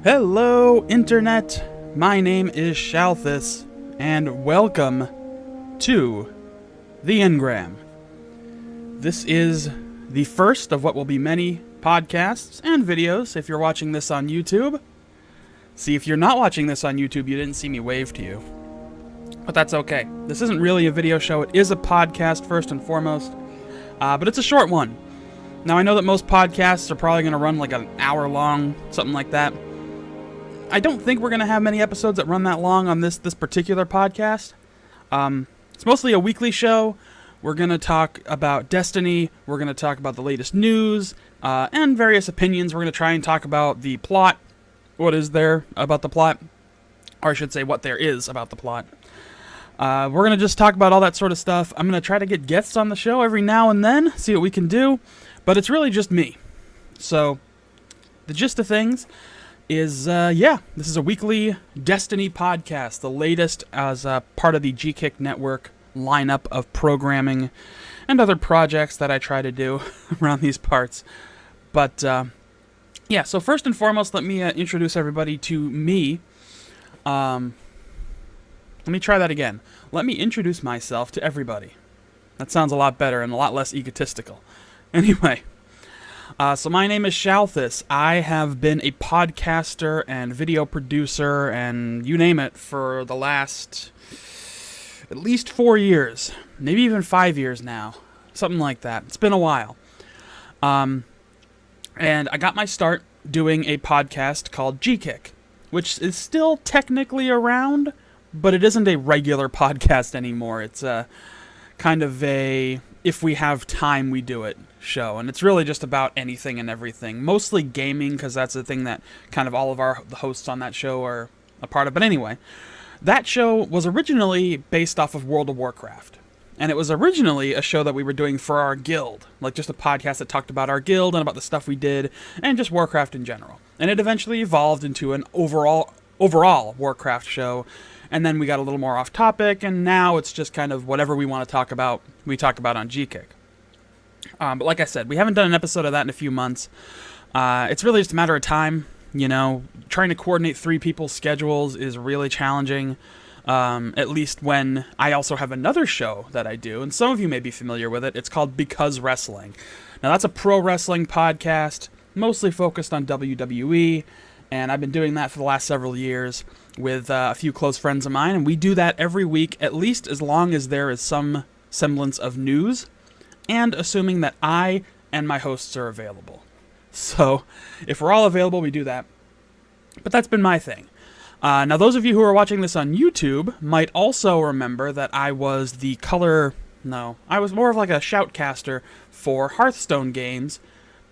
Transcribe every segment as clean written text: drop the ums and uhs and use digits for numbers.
Hello, Internet! My name is Shalthis, and welcome to the Engram. This is the first of what will be many podcasts and videos if you're watching this on YouTube. See, if you're not watching this on YouTube, you didn't see me wave to you. But that's okay. This isn't really a video show, it is a podcast first and foremost, but it's a short one. Now, I know that most podcasts are probably going to run like an hour long, something like that. I don't think we're going to have many episodes that run that long on this particular podcast. It's mostly a weekly show. We're going to talk about Destiny. We're going to talk about the latest news and various opinions. We're going to try and talk about the plot. What is there about the plot? Or I should say what there is about the plot. We're going to just talk about all that sort of stuff. I'm going to try to get guests on the show every now and then, see what we can do. But it's really just me. So, the gist of things is, this is a weekly Destiny podcast, the latest as part of the GKIC network lineup of programming and other projects that I try to do around these parts. But, so first and foremost, let me introduce everybody to me. Let me try that again. Let me introduce myself to everybody. That sounds a lot better and a lot less egotistical. Anyway. So my name is Shalthis. I have been a podcaster and video producer and you name it for the last at least 4 years, maybe even 5 years now, something like that. It's been a while. And I got my start doing a podcast called GKIC, which is still technically around, but it isn't a regular podcast anymore. It's a kind of a if we have time we do it show, and it's really just about anything and everything, mostly gaming, because that's the thing that kind of all of the hosts on that show are a part of. But anyway, that show was originally based off of World of Warcraft, and it was originally a show that we were doing for our guild, like just a podcast that talked about our guild and about the stuff we did and just Warcraft in general. And it eventually evolved into an overall Warcraft show, and then we got a little more off topic, and now it's just kind of whatever we want to talk about, we talk about on GKIC. But like I said, we haven't done an episode of that in a few months. It's really just a matter of time. You know, trying to coordinate 3 people's schedules is really challenging, at least when I also have another show that I do, and some of you may be familiar with it. It's called Because Wrestling. Now, that's a pro wrestling podcast, mostly focused on WWE, and I've been doing that for the last several years with a few close friends of mine, and we do that every week, at least as long as there is some semblance of news, and assuming that I and my hosts are available. So, if we're all available, we do that. But that's been my thing. Now, those of you who are watching this on YouTube might also remember that I was I was more of like a shoutcaster for Hearthstone games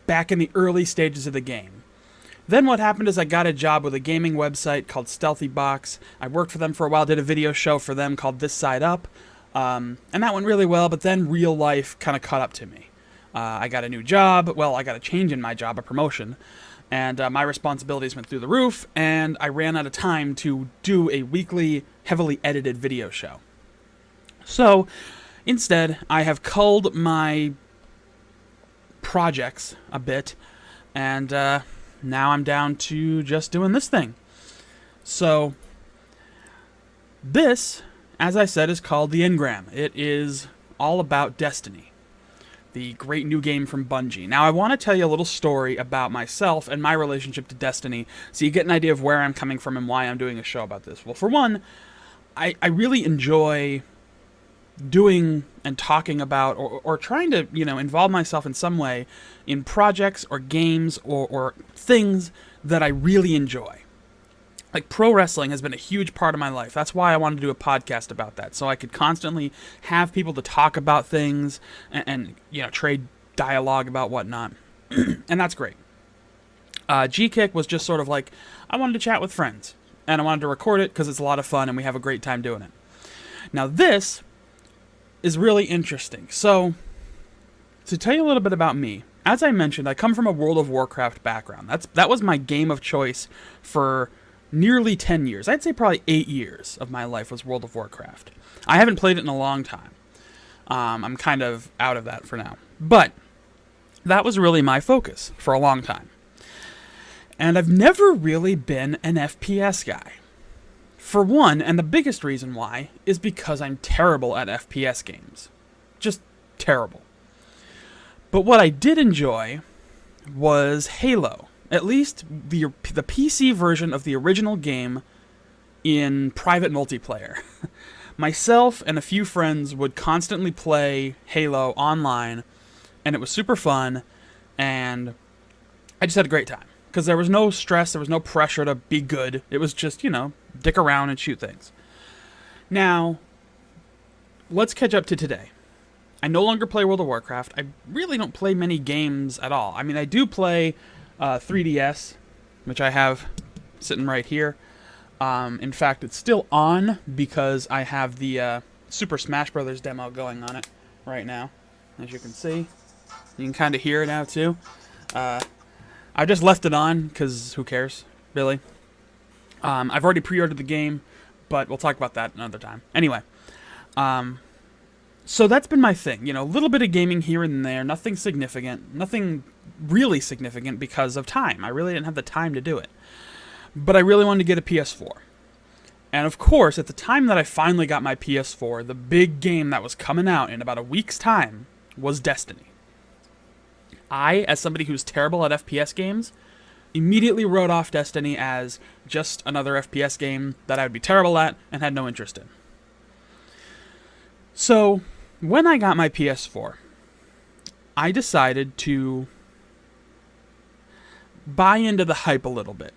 back in the early stages of the game. Then what happened is I got a job with a gaming website called Shalthis. I worked for them for a while, did a video show for them called This Side Up. And that went really well, but then real life kind of caught up to me. I got a new job. Well, I got a change in my job, a promotion. And my responsibilities went through the roof, and I ran out of time to do a weekly, heavily edited video show. So, instead, I have culled my projects a bit, and now I'm down to just doing this thing. So, this, as I said, is called the Engram. It is all about Destiny, the great new game from Bungie. Now, I want to tell you a little story about myself and my relationship to Destiny, so you get an idea of where I'm coming from and why I'm doing a show about this. Well, for one, I really enjoy doing and talking about or trying to, involve myself in some way in projects or games or things that I really enjoy. Like, pro wrestling has been a huge part of my life. That's why I wanted to do a podcast about that, so I could constantly have people to talk about things and trade dialogue about whatnot. And that's great. GKIC was just sort of like, I wanted to chat with friends, and I wanted to record it because it's a lot of fun and we have a great time doing it. Now, this is really interesting. So, to tell you a little bit about me, as I mentioned, I come from a World of Warcraft background. That was my game of choice for nearly 10 years. I'd say probably 8 years of my life was World of Warcraft. I haven't played it in a long time. I'm kind of out of that for now. But that was really my focus for a long time. And I've never really been an FPS guy. For one, and the biggest reason why, is because I'm terrible at FPS games. Just terrible. But what I did enjoy was Halo. At least the PC version of the original game in private multiplayer. Myself and a few friends would constantly play Halo online, and it was super fun, and I just had a great time. Because there was no stress, there was no pressure to be good. It was just, dick around and shoot things. Now, let's catch up to today. I no longer play World of Warcraft. I really don't play many games at all. I mean, I do play 3DS, which I have sitting right here. In fact, it's still on because I have the Super Smash Bros. Demo going on it right now. As you can see. You can kind of hear it now, too. I just left it on because who cares, really? I've already pre-ordered the game, but we'll talk about that another time. Anyway, so that's been my thing. A little bit of gaming here and there, nothing significant, nothing really significant because of time. I really didn't have the time to do it. But I really wanted to get a PS4. And of course, at the time that I finally got my PS4, the big game that was coming out in about a week's time was Destiny. I, as somebody who's terrible at FPS games, immediately wrote off Destiny as just another FPS game that I would be terrible at and had no interest in. So, when I got my PS4, I decided to buy into the hype a little bit.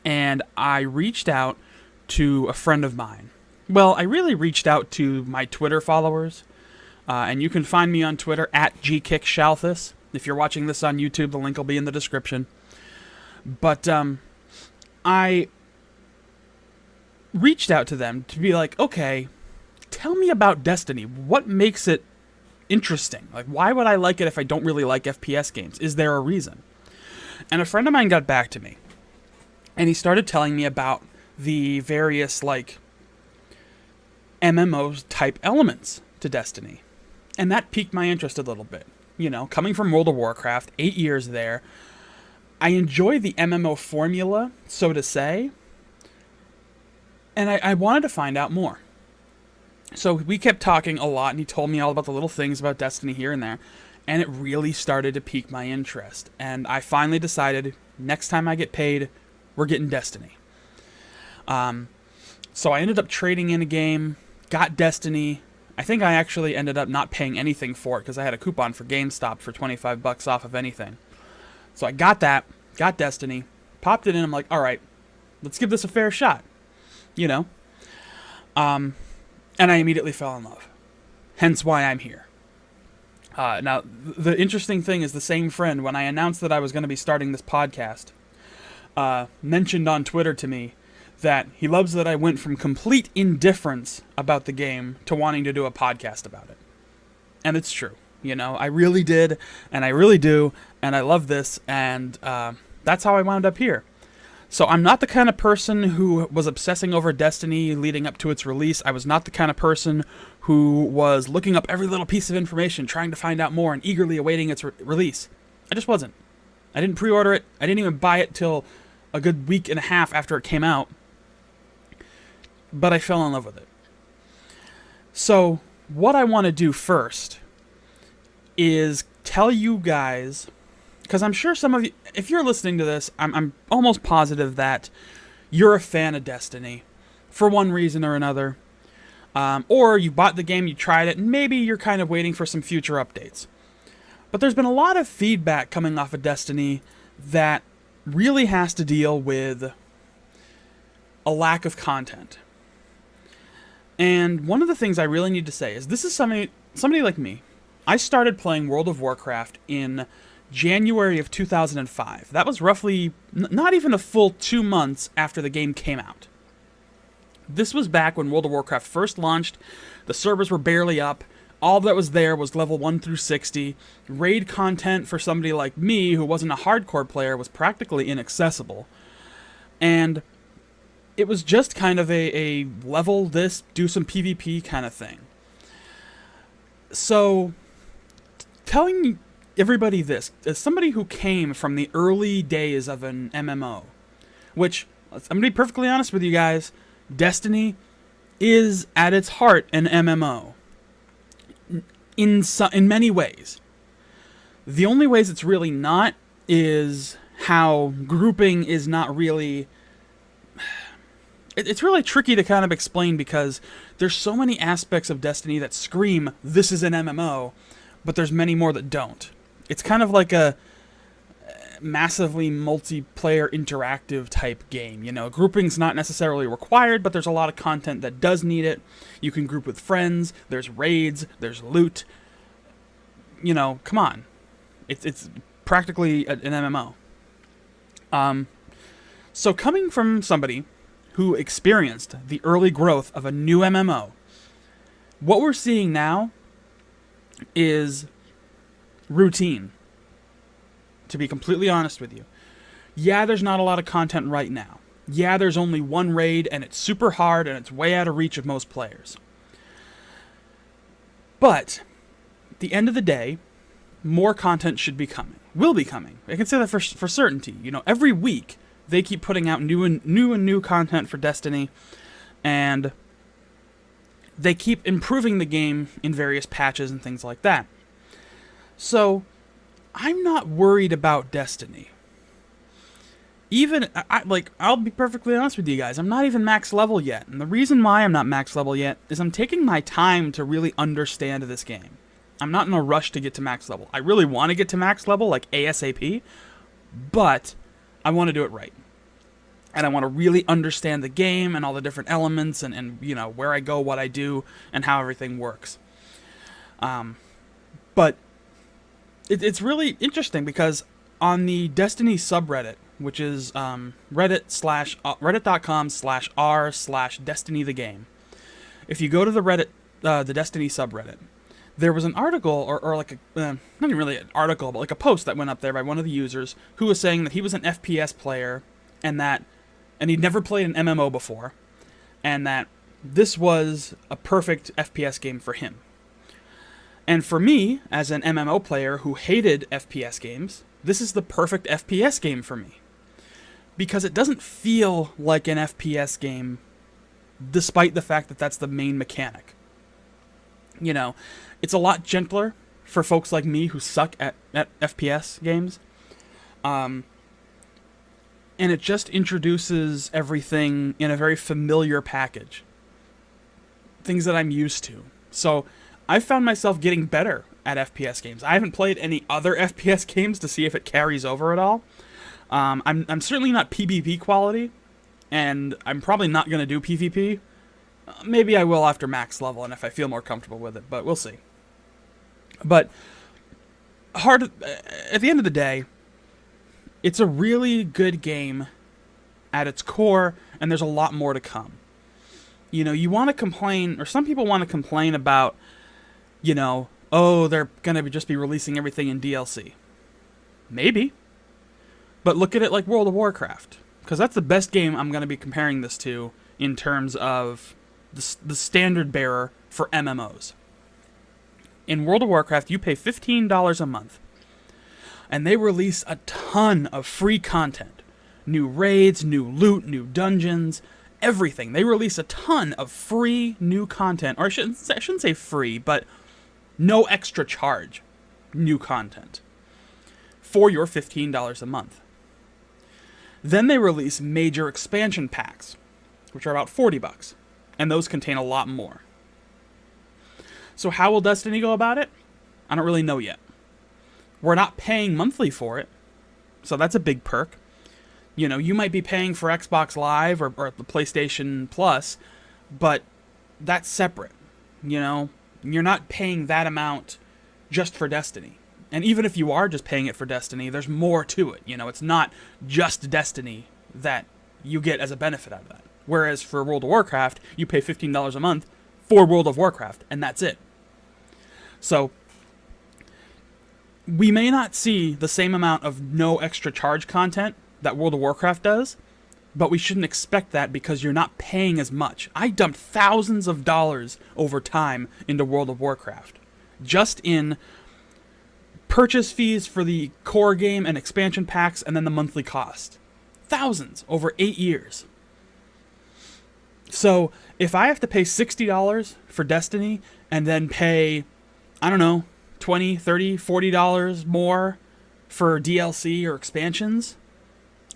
And I reached out to a friend of mine. Well, I really reached out to my Twitter followers. And you can find me on Twitter at gkickshalthis. If you're watching this on YouTube, the link will be in the description. But I reached out to them to be like, okay, tell me about Destiny. What makes it interesting? Like, why would I like it if I don't really like FPS games? Is there a reason? And a friend of mine got back to me. And he started telling me about the various, MMO type elements to Destiny. And that piqued my interest a little bit. Coming from World of Warcraft, 8 years there, I enjoy the MMO formula, so to say, and I wanted to find out more. So we kept talking a lot, and he told me all about the little things about Destiny here and there, and it really started to pique my interest. And I finally decided, next time I get paid, we're getting Destiny. So I ended up trading in a game, got Destiny. I think I actually ended up not paying anything for it because I had a coupon for GameStop for $25 off of anything. So I got that, got Destiny, popped it in. I'm like, all right, let's give this a fair shot, And I immediately fell in love. Hence why I'm here. Now, the interesting thing is the same friend, when I announced that I was going to be starting this podcast, mentioned on Twitter to me that he loves that I went from complete indifference about the game to wanting to do a podcast about it. And it's true. I really did, and I really do, and I love this, and that's how I wound up here. So I'm not the kind of person who was obsessing over Destiny leading up to its release. I was not the kind of person who was looking up every little piece of information, trying to find out more, and eagerly awaiting its release. I just wasn't. I didn't pre-order it. I didn't even buy it till a good week and a half after it came out. But I fell in love with it. So, what I want to do first is tell you guys, because I'm sure some of you, if you're listening to this, I'm almost positive that you're a fan of Destiny for one reason or another. Or you bought the game, you tried it, and maybe you're kind of waiting for some future updates. But there's been a lot of feedback coming off of Destiny that really has to deal with a lack of content. And one of the things I really need to say is this is somebody like me. I started playing World of Warcraft in January of 2005. That was roughly not even a full 2 months after the game came out. This was back when World of Warcraft first launched. The servers were barely up. All that was there was level 1 through 60. Raid content for somebody like me, who wasn't a hardcore player, was practically inaccessible. And it was just kind of a level this, do some PvP kind of thing. So, telling everybody this. As somebody who came from the early days of an MMO, which, I'm going to be perfectly honest with you guys, Destiny is at its heart an MMO. In many ways. The only ways it's really not is how grouping is not really... It's really tricky to kind of explain because there's so many aspects of Destiny that scream, this is an MMO, but there's many more that don't. It's kind of like a massively multiplayer interactive type game. You know, grouping's not necessarily required, but there's a lot of content that does need it. You can group with friends, there's raids, there's loot. You know, come on. It's practically an MMO. So coming from somebody who experienced the early growth of a new MMO, what we're seeing now is routine, to be completely honest with you. Yeah, there's not a lot of content right now. Yeah, there's only one raid, and it's super hard, and it's way out of reach of most players. But, at the end of the day, more content should be coming. Will be coming. I can say that for certainty. You know, every week, they keep putting out new content for Destiny, and they keep improving the game in various patches and things like that. So, I'm not worried about Destiny. I'll be perfectly honest with you guys, I'm not even max level yet. And the reason why I'm not max level yet is I'm taking my time to really understand this game. I'm not in a rush to get to max level. I really want to get to max level, like ASAP, but I want to do it right. And I want to really understand the game and all the different elements and you know, where I go, what I do, and how everything works. But it's really interesting because on the Destiny subreddit, which is reddit.com/r/Destiny the game, if you go to the Reddit, the Destiny subreddit, there was an article, or like a, not even really an article, but like a post that went up there by one of the users who was saying that he was an FPS player and he'd never played an MMO before, and that this was a perfect FPS game for him. And for me, as an MMO player who hated FPS games, this is the perfect FPS game for me. Because it doesn't feel like an FPS game, despite the fact that that's the main mechanic. You know, it's a lot gentler for folks like me who suck at FPS games. And it just introduces everything in a very familiar package. Things that I'm used to. So, I found myself getting better at FPS games. I haven't played any other FPS games to see if it carries over at all. I'm certainly not PvP quality, and I'm probably not going to do PvP. Maybe I will after max level, and if I feel more comfortable with it, but we'll see. But at the end of the day, it's a really good game at its core, and there's a lot more to come. You know, you want to complain, or some people want to complain about, you know, oh, they're going to just be releasing everything in DLC. Maybe. But look at it like World of Warcraft. Because that's the best game I'm going to be comparing this to in terms of the standard bearer for MMOs. In World of Warcraft, you pay $15 a month. And they release a ton of free content. New raids, new loot, new dungeons, everything. They release a ton of free new content. Or I shouldn't say free, but no extra charge new content for your $15 a month. Then they release major expansion packs, which are about $40, and those contain a lot more. So how will Destiny go about it? I don't really know yet. We're not paying monthly for it, so that's a big perk. You know, you might be paying for Xbox Live or the PlayStation Plus, but that's separate. You know, you're not paying that amount just for Destiny. And even if you are just paying it for Destiny, there's more to it. You know, it's not just Destiny that you get as a benefit out of that. Whereas for World of Warcraft, you pay $15 a month for World of Warcraft, and that's it. So, we may not see the same amount of no extra charge content that World of Warcraft does, but we shouldn't expect that because you're not paying as much. I dumped thousands of dollars over time into World of Warcraft. Just in purchase fees for the core game and expansion packs, and then the monthly cost. Thousands over 8 years. So if I have to pay $60 for Destiny and then pay, I don't know, $20, $30, $40 more for DLC or expansions,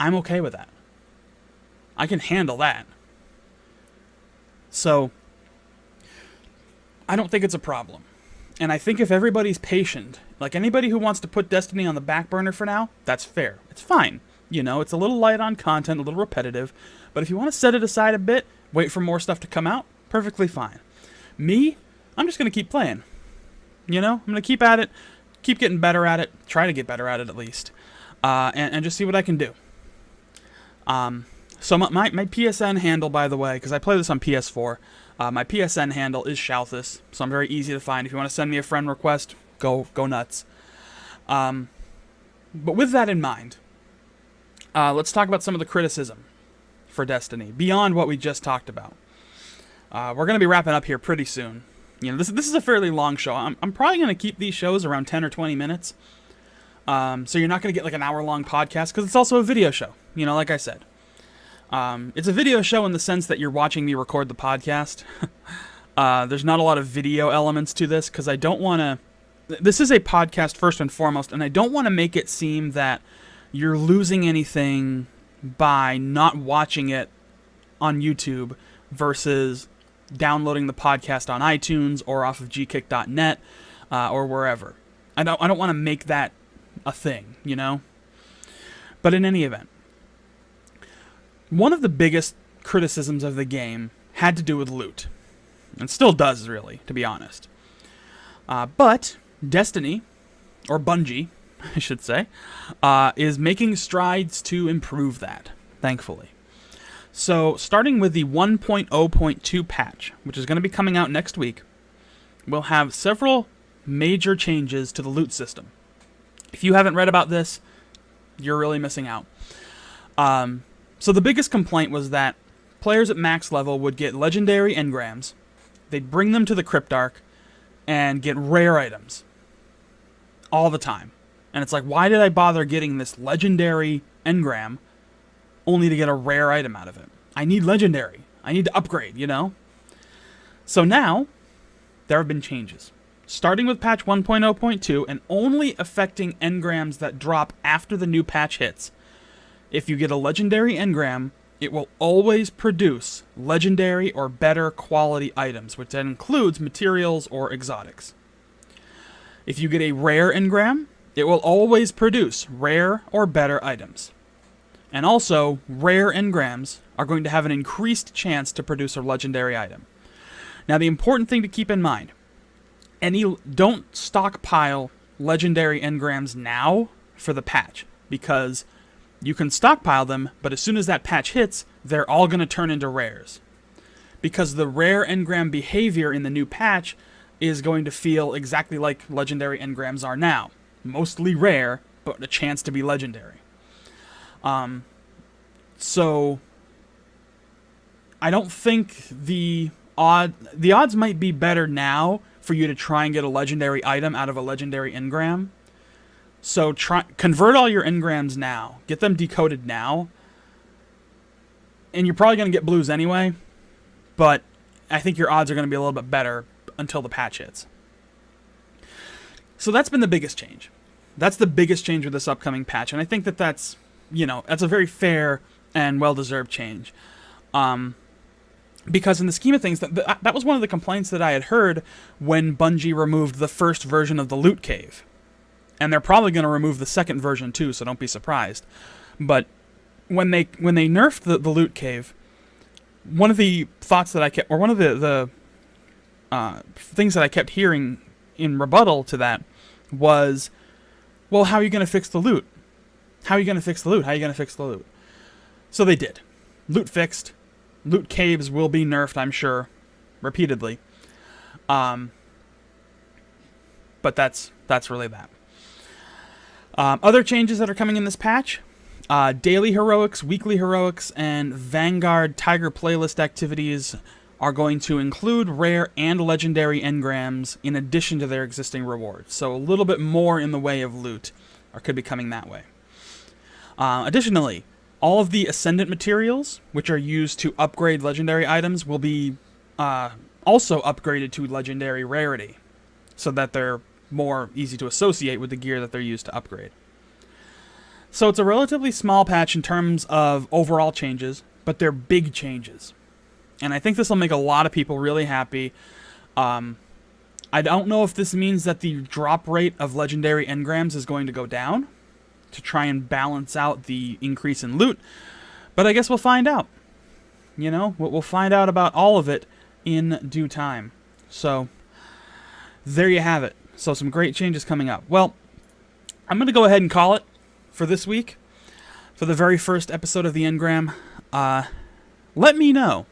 I'm okay with that. I can handle that. So I don't think it's a problem. And I think if everybody's patient, like anybody who wants to put Destiny on the back burner for now, that's fair. It's fine. You know, it's a little light on content, a little repetitive. But if you want to set it aside a bit, wait for more stuff to come out, perfectly fine. Me, I'm just going to keep playing. You know, I'm going to keep at it, keep getting better at it, try to get better at it at least, and just see what I can do. So my PSN handle, by the way, because I play this on PS4, my PSN handle is Shalthis, so I'm very easy to find. If you want to send me a friend request, go nuts. But with that in mind, let's talk about some of the criticism for Destiny, beyond what we just talked about. We're going to be wrapping up here pretty soon. You know, this is a fairly long show. I'm probably going to keep these shows around 10 or 20 minutes. So you're not going to get like an hour-long podcast, because it's also a video show, you know, like I said. It's a video show in the sense that you're watching me record the podcast. There's not a lot of video elements to this, because I don't want to... This is a podcast first and foremost, and I don't want to make it seem that you're losing anything by not watching it on YouTube versus downloading the podcast on iTunes or off of gkick.net or wherever. I don't want to make that a thing, you know? But in any event, one of the biggest criticisms of the game had to do with loot. And still does, really, to be honest. But Destiny, or Bungie, I should say, is making strides to improve that, thankfully. So, starting with the 1.0.2 patch, which is going to be coming out next week, we'll have several major changes to the loot system. If you haven't read about this, you're really missing out. So the biggest complaint was that players at max level would get legendary engrams, they'd bring them to the Cryptarch, and get rare items. All the time. And it's like, why did I bother getting this legendary engram only to get a rare item out of it? I need legendary. I need to upgrade, you know? So now, there have been changes. Starting with patch 1.0.2 and only affecting engrams that drop after the new patch hits. If you get a legendary engram, it will always produce legendary or better quality items, which then includes materials or exotics. If you get a rare engram, it will always produce rare or better items. And also, rare engrams are going to have an increased chance to produce a legendary item. Now, the important thing to keep in mind, don't stockpile legendary engrams now for the patch, because you can stockpile them, but as soon as that patch hits, they're all going to turn into rares. Because the rare engram behavior in the new patch is going to feel exactly like legendary engrams are now. Mostly rare, but a chance to be legendary. So I don't think the odds might be better now for you to try and get a legendary item out of a legendary engram. So convert all your engrams now. Get them decoded now. And you're probably going to get blues anyway, but I think your odds are going to be a little bit better until the patch hits. So that's been the biggest change. That's the biggest change with this upcoming patch, and I think that's a very fair and well-deserved change. Because in the scheme of things, that was one of the complaints that I had heard when Bungie removed the first version of the loot cave. And they're probably going to remove the second version too, so don't be surprised. But when they nerfed the loot cave, one of the thoughts that I kept, or one of the things that I kept hearing in rebuttal to that was, well, how are you going to fix the loot? How are you going to fix the loot? How are you going to fix the loot? So they did. Loot fixed. Loot caves will be nerfed, I'm sure, repeatedly. But that's really that. Other changes that are coming in this patch, daily heroics, weekly heroics, and Vanguard Tiger playlist activities are going to include rare and legendary engrams in addition to their existing rewards. So a little bit more in the way of loot could be coming that way. Additionally, all of the Ascendant materials, which are used to upgrade legendary items, will be also upgraded to legendary rarity, so that they're more easy to associate with the gear that they're used to upgrade. So it's a relatively small patch in terms of overall changes, but they're big changes. And I think this will make a lot of people really happy. I don't know if this means that the drop rate of legendary engrams is going to go down to try and balance out the increase in loot, but I guess we'll find out. You know, we'll find out about all of it in due time. So, there you have it. So some great changes coming up. Well, I'm going to go ahead and call it for this week, for the very first episode of the Engram. Let me know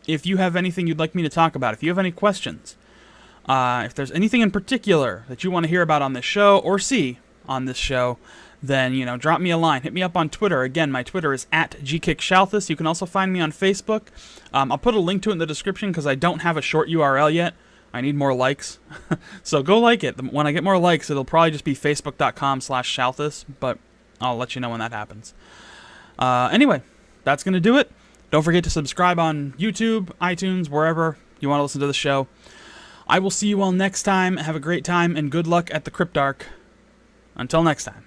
if you have anything you'd like me to talk about, if you have any questions, if there's anything in particular that you want to hear about on this show or see on this show, then, you know, drop me a line. Hit me up on Twitter. Again, my Twitter is @gkickshalthis. You can also find me on Facebook. I'll put a link to it in the description because I don't have a short URL yet. I need more likes. So go like it. When I get more likes, it'll probably just be facebook.com/Shalthis, but I'll let you know when that happens. Anyway, that's going to do it. Don't forget to subscribe on YouTube, iTunes, wherever you want to listen to the show. I will see you all next time. Have a great time, and good luck at the Cryptarch. Until next time.